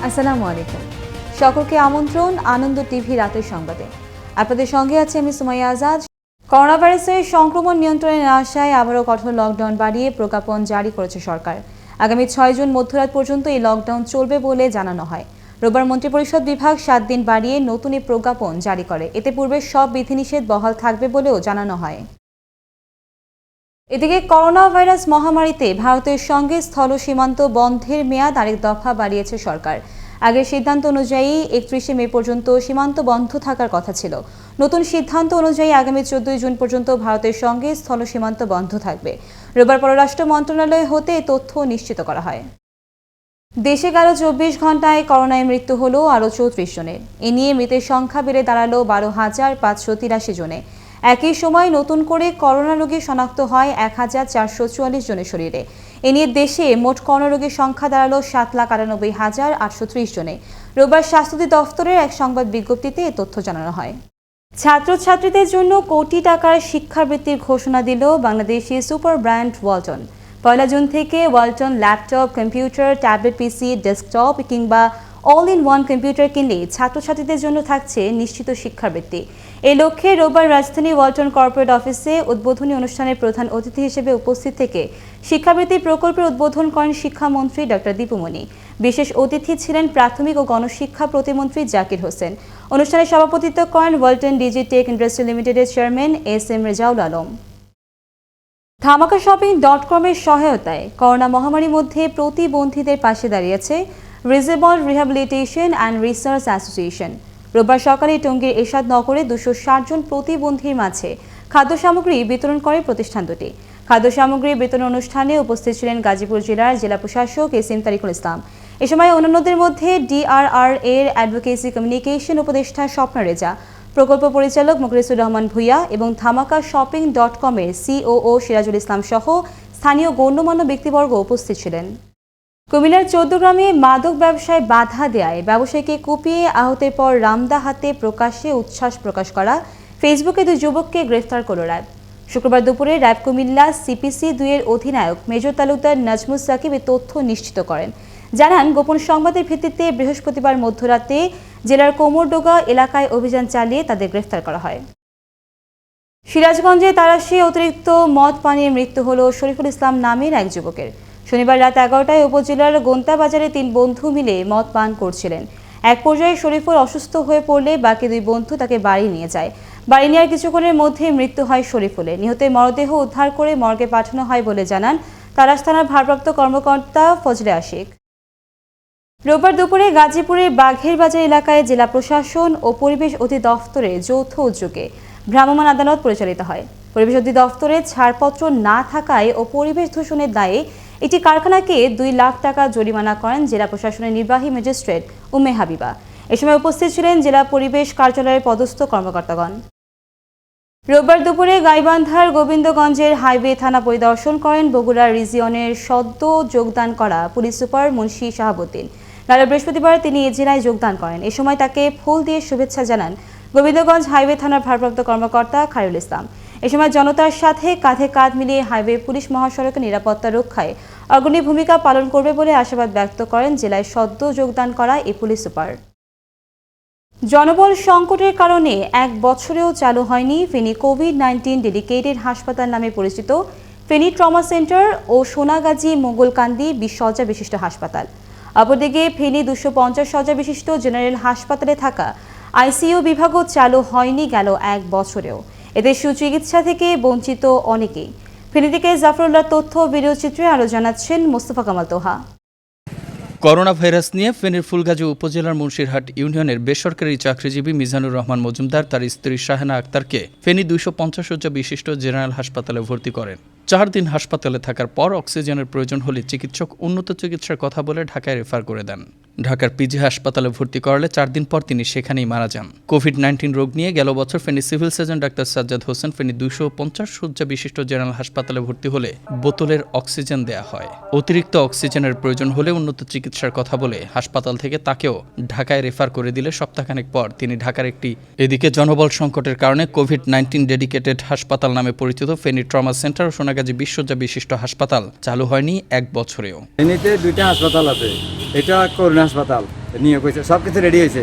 আসসালামু আলাইকুম। সকলকে আমন্ত্রণ আনন্দ টিভি রাতের সংবাদে। আপনাদের সঙ্গে আছে আমি সুমাইয়া আজাদ। করোনা ভাইরাসের সংক্রমণ নিয়ন্ত্রণের আশায় আবারও কঠোর লকডাউন বাড়িয়ে প্রজ্ঞাপন জারি করেছে সরকার। আগামী 6 জুন মধ্যরাত পর্যন্ত এই লকডাউন চলবে বলে জানানো হয়। রোববার মন্ত্রিপরিষদ বিভাগ 7 দিন বাড়িয়ে নতুন এই প্রজ্ঞাপন জারি করে। এতে পূর্বে সব বিধিনিষেধ বহাল থাকবে বলেও জানানো হয়। এদিকে করোনা ভাইরাস মহামারীতে ভারতের সঙ্গে স্থল সীমান্ত বন্ধের মেয়াদ আরেক দফা বাড়িয়েছে সরকার। আগের সিদ্ধান্ত অনুযায়ী 31 মে পর্যন্ত সীমান্ত বন্ধ থাকার কথা ছিল। নতুন সিদ্ধান্ত অনুযায়ী আগামী 14 জুন পর্যন্ত ভারতের সঙ্গে স্থল সীমান্ত বন্ধ থাকবে। রোববার পররাষ্ট্র মন্ত্রণালয় হতে তথ্য নিশ্চিত করা হয়। দেশে গেল 24 ঘন্টায় করোনায় মৃত্যু হলো আরও 34 জনের। এ নিয়ে মৃতের সংখ্যা বেড়ে দাঁড়ালো 12,583 জনে। একই সময় নতুন করে করোনা রোগী শনাক্ত হয় 1,444 জনের শরীরে। এ নিয়ে দেশে মোট করোনা রোগীর সংখ্যা দাঁড়ালো 7,98,830 জনে। রোববার স্বাস্থ্য দফতরের এক সংবাদ বিজ্ঞপ্তিতে এ তথ্য জানানো হয়। ছাত্রছাত্রীদের জন্য কোটি টাকার শিক্ষাবৃত্তির ঘোষণা দিল Bangladeshi super brand Walton. 1 June থেকে ওয়ালটন ল্যাপটপ, কম্পিউটার, ট্যাবলেট পিসি, ডেস্কটপ কিংবা অল ইন ওয়ান কম্পিউটার কিনলে ছাত্রছাত্রীদের জন্য থাকছে নিশ্চিত শিক্ষাবৃত্তি। এই লক্ষ্যে রোববার রাজধানী ওয়ালটন কর্পোরেট অফিসে উদ্বোধনী অনুষ্ঠানের প্রধান অতিথি হিসেবে উপস্থিত থেকে শিক্ষাবৃত্তি প্রকল্পের উদ্বোধন করেন শিক্ষামন্ত্রী ডক্টর দীপুমণি। বিশেষ অতিথি ছিলেন প্রাথমিক ও গণশিক্ষা প্রতিমন্ত্রী জাকির হোসেন। অনুষ্ঠানে সভাপতিত্ব করেন ওয়ালটন ডিজিটেক ইন্ডাস্ট্রি লিমিটেডের চেয়ারম্যান এস.এম. রেজাউল আলম। ধামাকাশপিং.কমের সহায়তায় করোনা মহামারীর মধ্যে প্রতিবন্ধীদের পাশে দাঁড়িয়েছে রিজেবল রিহ্যাবিলিটেশন অ্যান্ড রিসার্চ অ্যাসোসিয়েশন। রোববার সকালে টঙ্গীর এরশাদ নগরে 260 জন প্রতিবন্ধীর মাঝে খাদ্য সামগ্রী বিতরণ করে প্রতিষ্ঠান দুটি। খাদ্য সামগ্রী বিতরণ অনুষ্ঠানে উপস্থিত ছিলেন গাজীপুর জেলার জেলা প্রশাসক এস.এম. তারিকুল ইসলাম। এ সময় অন্যান্যদের মধ্যে ডিআরআর এর অ্যাডভোকেসি কমিউনিকেশন উপদেষ্টা স্বপ্না রেজা, প্রকল্প পরিচালক মুখলিসুর রহমান ভূঁইয়া এবং ধামাকাশপিং.কমের সিওও সিরাজুল ইসলাম সহ স্থানীয় গণ্যমান্য ব্যক্তিবর্গ উপস্থিত ছিলেন। কুমিল্লার 14 গ্রামে মাদক ব্যবসায় বাধা দেয়ায় ব্যবসায়ীকে কুপিয়ে আহতের পর রামদাহাতে প্রকাশ্যে উচ্ছ্বাস প্রকাশ করা ফেসবুকে 2 যুবককে গ্রেফতার করল র্যাব। শুক্রবার দুপুরে র্যাব কুমিল্লা সিপিসি 2 এর অধিনায়ক মেজর তালুকদার নাজমুস সাকিব এই তথ্য নিশ্চিত করেন। জানান, গোপন সংবাদের ভিত্তিতে বৃহস্পতিবার মধ্যরাতে জেলার কোমরডোগা এলাকায় অভিযান চালিয়ে তাদের গ্রেফতার করা হয়। সিরাজগঞ্জে তারাশি অতিরিক্ত মদ পানিয়ে মৃত্যু হল শরীফুল ইসলাম নামের এক যুবকের। শনিবার রাত 11টায় উপজেলার গোন্তা বাজারে 3 বন্ধু মিলে মদ পান করছিলেন। এক পর্যায়ে শরীফুল অসুস্থ হয়ে পড়লে বাকি 2 বন্ধু তাকে বাড়ি নিয়ে যায়। বাড়ি নেওয়ার কিছুক্ষণের মধ্যে মৃত্যু হয় শরীফুলের। নিহতের মরদেহ উদ্ধার করে মর্গে পাঠানো হয় বলে জানান তারাশ থানার ভারপ্রাপ্ত কর্মকর্তা ফজলে আশিক। রোববার দুপুরে গাজীপুরের বাঘের বাজার এলাকায় জেলা প্রশাসন ও পরিবেশ অধিদপ্তরের যৌথ উদ্যোগে ভ্রাম্যমাণ আদালত পরিচালিত হয়। পরিবেশ অধিদপ্তরের ছাড়পত্র না থাকায় ও পরিবেশ দূষণের দায়ে একটি কারখানাকে 2 লাখ টাকা জরিমানা করেন জেলা প্রশাসনের নির্বাহী ম্যাজিস্ট্রেট উম্মে হাবিবা। এ সময় উপস্থিত ছিলেন জেলা পরিবেশ কার্যালয়ের পদস্থ কর্মকর্তাগণ। রোববার দুপুরে গাইবান্ধার গোবিন্দগঞ্জের হাইওয়ে থানা পরিদর্শন করেন বগুড়া রিজিয়নের সদ্য যোগদান করা পুলিশ সুপার মুন্সি শাহাবুদ্দিন। গত বৃহস্পতিবার তিনি এ জেলায় যোগদান করেন। এ সময় তাকে ফুল দিয়ে শুভেচ্ছা জানান গোবিন্দগঞ্জ হাইওয়ে থানার ভারপ্রাপ্ত কর্মকর্তা খায়রুল ইসলাম। এ সময় জনতার সাথে কাঁধে কাঁধ মিলিয়ে হাইওয়ে পুলিশ মহাসড়কের নিরাপত্তা রক্ষায় অগ্রণী ভূমিকা পালন করবে বলে আশাবাদ ব্যক্ত করেন জেলায় সদ্য যোগদান করা এই পুলিশ সুপার। জনবল সংকটের কারণে 1 বছরেও চালু হয়নি ফেনী কোভিড-19 ডেডিকেটেড হাসপাতাল নামে পরিচিত ফেনী ট্রমা সেন্টার ও সোনাগাজী মোগলকান্দি 20 শয্যা বিশিষ্ট হাসপাতাল। অপরদিকে ফেনী 250 শয্যা বিশিষ্ট জেনারেল হাসপাতালে থাকা আইসিইউ বিভাগও চালু হয়নি গেল 1 বছরেও। এতে সুচিকিৎসা থেকে বঞ্চিত অনেকেই। ফেনী থেকে জাফরুল্লাহ তথ্য ভিডিও চিত্রে আরও জানাচ্ছেন মোস্তফা কামাল তোহা। করোনা ভাইরাস নিয়ে ফেনীর ফুলগাজী উপজেলার মুন্সিরহাট ইউনিয়নের বেসরকারি চাকরিজীবী মিজানুর রহমান মজুমদার তার স্ত্রী শাহানা আক্তারকে ফেনী 250 শয্যা বিশিষ্ট জেনারেল হাসপাতালে ভর্তি করেন। 4 দিন হাসপাতালে থাকার পর অক্সিজেনের প্রয়োজন হলে চিকিৎসক উন্নত চিকিৎসার কথা বলে ঢাকায় রেফার করে দেন। ঢাকার পিজি হাসপাতালে ভর্তি করালে 4 দিন পর তিনি সেখানেই মারা যান। কোভিড-19 রোগ নিয়ে গেল বছর Feni civil surgeon doctor Sajjad Hossain Feni 250 শয্যা বিশিষ্ট জেনারেল হাসপাতালে ভর্তি হলে বোতলের অক্সিজেন দেয়া হয়। অতিরিক্ত অক্সিজেনের প্রয়োজন হলে উন্নত চিকিৎসার কথা বলে হাসপাতাল থেকে তাকেও ঢাকায় রেফার করে দিলে সপ্তাহখানেক পর তিনি ঢাকার একটি এদিকে জনবল সংকটের কারণে কোভিড-19 ডেডিকেটেড হাসপাতাল নামে পরিচিত ফেনী ট্রমা সেন্টার ও সোনাগাজী 20 শয্যা বিশিষ্ট হাসপাতাল চালু হয়নি 1 বছরেও। ফেনীতে 2টা হাসপাতাল আছে, এটা করোনা হাসপাতাল, নিয়োগ হয়েছে, সব কিছু রেডি হয়েছে,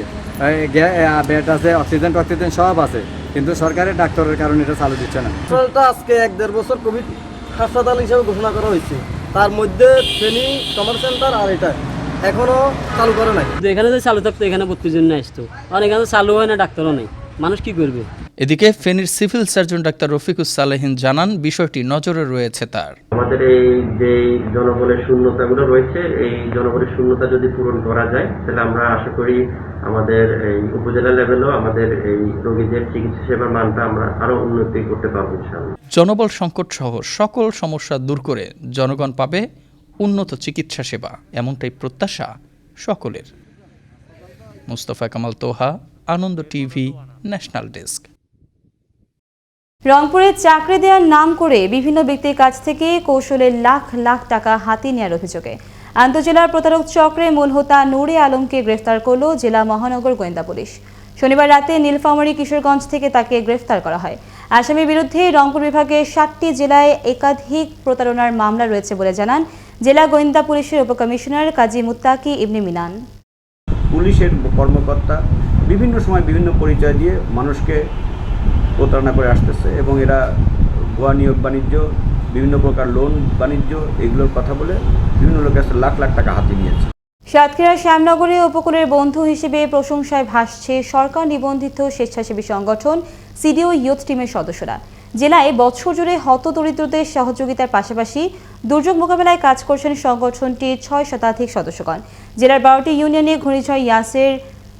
বেড আছে, অক্সিজেন সব আছে, কিন্তু সরকারের ডাক্তারের কারণে এটা চালু দিচ্ছে না। হাসপাতালটা আজকে 1-1.5 বছর কোভিড হাসপাতাল হিসেবে ঘোষণা করা হয়েছে, তার মধ্যে ফেনী কমার সেন্টার আর এটা এখনো চালু করে নাই। এখানে যে চালু থাকতো এখানে ভর্তির জন্য আসতো, আর এখানে চালু হয় না, ডাক্তারও নেই, মানুষ কি করবে? এদিকে ফেনীর সিভিল সার্জন ডাক্তার রফিকুস সালেহিন জানান, বিষয়টি নজরে রয়েছে তার। আমাদের এই যে জনবলের শূন্যতাগুলো রয়েছে, এই জনবলের শূন্যতা যদি পূরণ করা যায় তাহলে আমরা আশা করি আমাদের এই উপজেলা লেভেলেও আমাদের এই রোগীদের চিকিৎসা সেবার মানটা আমরা আরো উন্নতি করতে পারবো ইনশাআল্লাহ। জনবল সংকট সহ সকল সমস্যা দূর করে জনগণ পাবে উন্নত চিকিৎসা সেবা, এমনটাই প্রত্যাশা সকলের। মুস্তফা কামাল তোহা, আনন্দ টিভি, ন্যাশনাল ডেস্ক। রংপুরে চাকরি দেওয়ার নাম করে বিভিন্ন ব্যক্তির কাছ থেকে কৌশলে লাখ লাখ টাকা হাতিয়ে নেওয়ার অভিযোগে আন্তজেলার প্রতারক চক্রে মূল হোতা নূরে আলমকে গ্রেফতার করল জেলা মহানগর গোয়েন্দা পুলিশ। শনিবার রাতে নীলফামারী কিশোরগঞ্জ থেকে তাকে গ্রেফতার করা হয়। আসামির বিরুদ্ধে রংপুর বিভাগের 7টি জেলায় একাধিক প্রতারণার মামলা রয়েছে বলে জানান জেলা গোয়েন্দা পুলিশের উপকমিশনার কাজী মুত্তাকি ইবনে মিনান। পুলিশের কর্মকর্তা বিভিন্ন সময় বিভিন্ন পরিচয় দিয়ে মানুষকে প্রতারণা করে আসতেছে এবং এরা ভুয়া নিয়োগ বাণিজ্য, বিভিন্ন প্রকার লোন বাণিজ্য, এগুলোর কথা বলে বিভিন্ন লোকের কাছে লাখ লাখ টাকা হাতিয়ে নিয়েছে। সাতক্ষীরা শ্যামনগরে উপকূলের বন্ধু হিসেবে প্রশংসায় ভাসছে সরকার নিবন্ধিত স্বেচ্ছাসেবী সংগঠন সিডিও ইয়ুথ টিমের সদস্যরা। জেলায় বছর জুড়ে হতদরিদ্রদের সহযোগিতার পাশাপাশি দুর্যোগ মোকাবেলায় কাজ করছেন সংগঠনটির 6 শতাধিক সদস্যগণ। জেলার 12টি ইউনিয়নে ঘূর্ণিঝড় ইয়াসের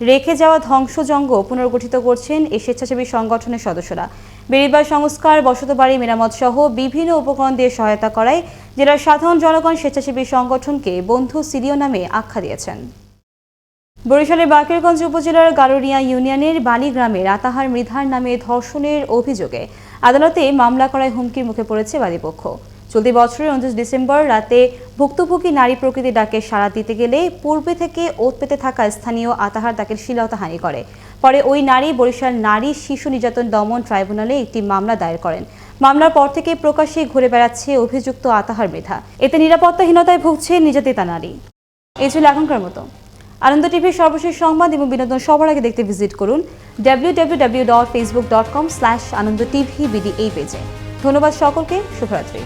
রেখে যাওয়া ধ্বংসজঙ্গ পুনর্গঠিত করছেন এই স্বেচ্ছাসেবী সংগঠনের সদস্যরা। বেড়িবাঁধ সংস্কার, বসতবাড়ি মেরামত সহ বিভিন্ন উপকরণ দিয়ে সহায়তা করায় জেলার সাধারণ জনগণ স্বেচ্ছাসেবী সংগঠনকে বন্ধু সিডিও নামে আখ্যা দিয়েছেন। বরিশালের বাকেরগঞ্জ উপজেলার গারুরিয়া ইউনিয়নের বালি গ্রামে রাতাহার মৃধার নামে ধর্ষণের অভিযোগে আদালতে মামলা করায় হুমকির মুখে পড়েছে বাদীপক্ষ। চলতি বছরের 29 ডিসেম্বর রাতে ভুক্তভোগী নারী প্রকৃতি ডাকে সাড়া দিতে গেলে পূর্বে থেকে ওত পেতে থাকা স্থানীয় আতাহার তাকে শ্লীলতাহানি করে। পরে ওই নারী বরিশাল নারী শিশু নির্যাতন দমন ট্রাইব্যুনালে একটি মামলা দায়ের করেন। মামলার পর থেকে প্রকাশ্যে ঘুরে বেড়াচ্ছে অভিযুক্ত আতাহার মৃধা। এতে নিরাপত্তাহীনতায় ভুগছে নির্যাতিতা নারী। এই ছিল এখনকার মতো। আনন্দ টিভির সর্বশেষ সংবাদ এবং বিনোদন সবার আগে দেখতে ভিজিট করুন www.facebook.com/anandotv এই পেজে। ধন্যবাদ সকলকে, শুভরাত্রি।